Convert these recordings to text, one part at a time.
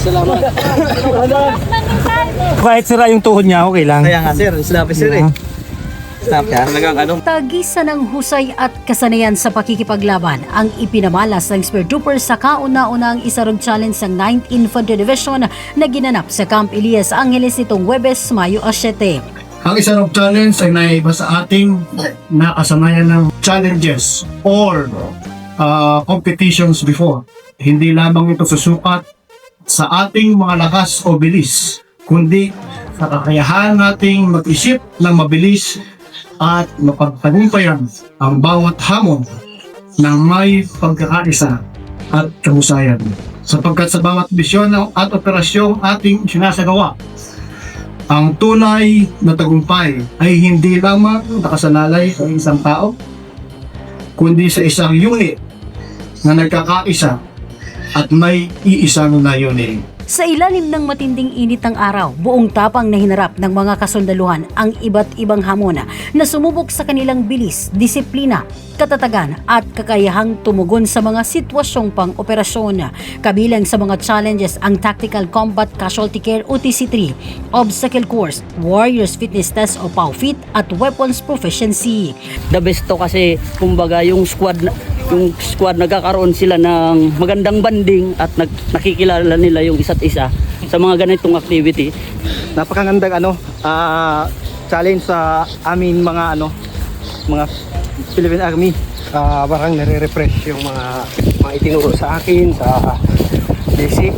Salamat. Kahit sira yung tuhod niya, okay lang. Kaya nga sir, snap sir eh. Snap yan. Talagang ano. Tagisan ng husay at kasanayan sa pakikipaglaban ang ipinamalas ng Spear Troopers sa kauna-unang Isarog Challenge ng 9th Infantry Division na ginanap sa Camp Elias Angeles nitong Huwebes, Mayo 7. Ang Isarog Challenge ay naiba sa ating nakasanayan ng challenges or competitions before. Hindi lamang ito susukat sa ating mga lakas o bilis, kundi sa kakayahan nating mag-isip ng mabilis at mapagtagumpayan ang bawat hamon ng may pagkakaisa at kahusayan. Sapagkat sa bawat misyon at operasyong ating sinasagawa, ang tunay na tagumpay ay hindi lamang nakasalalay sa isang tao, kundi sa isang unit na nagkakaisa at may iisang layunin. Sa ilalim ng matinding init ng araw, buong tapang na hinarap ng mga kasundaluhan ang iba't ibang hamon na sumubok sa kanilang bilis, disiplina, katatagan at kakayahang tumugon sa mga sitwasyong pang-operasyon. Kabilang sa mga challenges ang Tactical Combat Casualty Care o TC3, Obstacle Course, Warriors Fitness Test o POWFIT at Weapons Proficiency. The best to kasi kumbaga yung squad nagkakaroon sila ng magandang banding at nakikilala nila yung isa't isa sa mga ganitong activity. Napakagandang challenge sa amin mga Philippine Army. Parang nare-refresh yung mga itinuro sa akin sa basic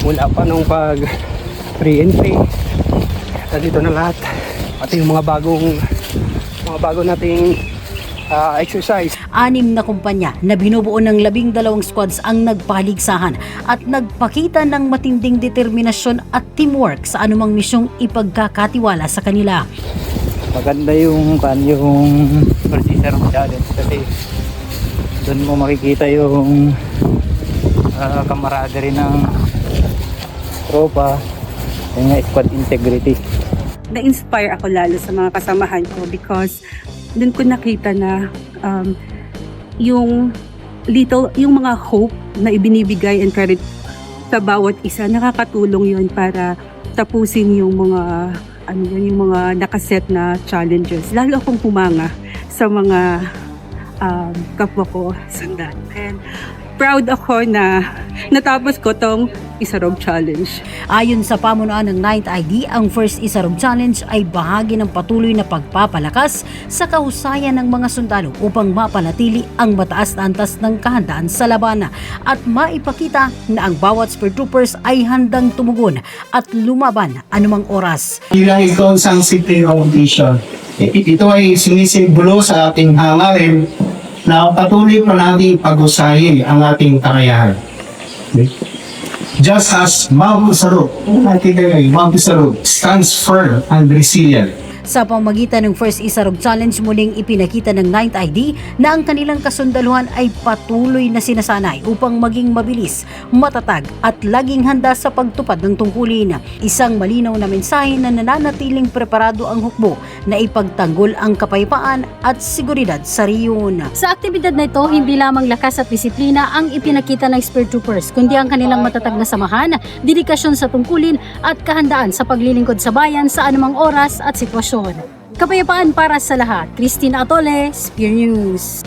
mula pa nung pag pre-entry. Dito na lahat. Pati yung mga bago nating exercise. 6 na kumpanya na binubuo ng 12 squads ang nagpaligsahan at nagpakita ng matinding determinasyon at teamwork sa anumang misyong ipagkakatiwala sa kanila. Maganda yung Persistent Challenge kasi doon mo makikita yung camaraderie ng tropa, yung squad integrity. Na-inspire ako lalo sa mga kasamahan ko because doon ko nakita na yung mga hope na ibinibigay and credit sa bawat isa, nakakatulong yun para tapusin yung mga nakaset na challenges. Lalo akong humanga sa mga kapwa ko sundan. And proud ako na natapos ko tong Isarog Challenge. Ayon sa pamunuan ng 9th ID, ang First Isarog Challenge ay bahagi ng patuloy na pagpapalakas sa kahusayan ng mga sundalo upang mapanatili ang mataas na antas ng kahandaan sa laban at maipakita na ang bawat Spear Troopers ay handang tumugon at lumaban anumang oras. Bilang ikaw isang simple competition, ito ay sinisimbolo sa ating hangarin na patuloy pa natin pag-usahin ang ating kakayahan. Just as Mount Isarog stands firm and resilient. Sa pamagitan ng First Isarog Challenge, muling ipinakita ng 9th ID na ang kanilang kasundaluhan ay patuloy na sinasanay upang maging mabilis, matatag at laging handa sa pagtupad ng tungkulin. Isang malinaw na mensahe na nananatiling preparado ang hukbo na ipagtanggol ang kapayapaan at seguridad sa riyon. Sa aktibidad na ito, hindi lamang lakas at disiplina ang ipinakita ng Spear Troopers, kundi ang kanilang matatag na samahan, dedikasyon sa tungkulin at kahandaan sa paglilingkod sa bayan sa anumang oras at sitwasyon. Kapayapaan para sa lahat. Christine Atole, Spear News.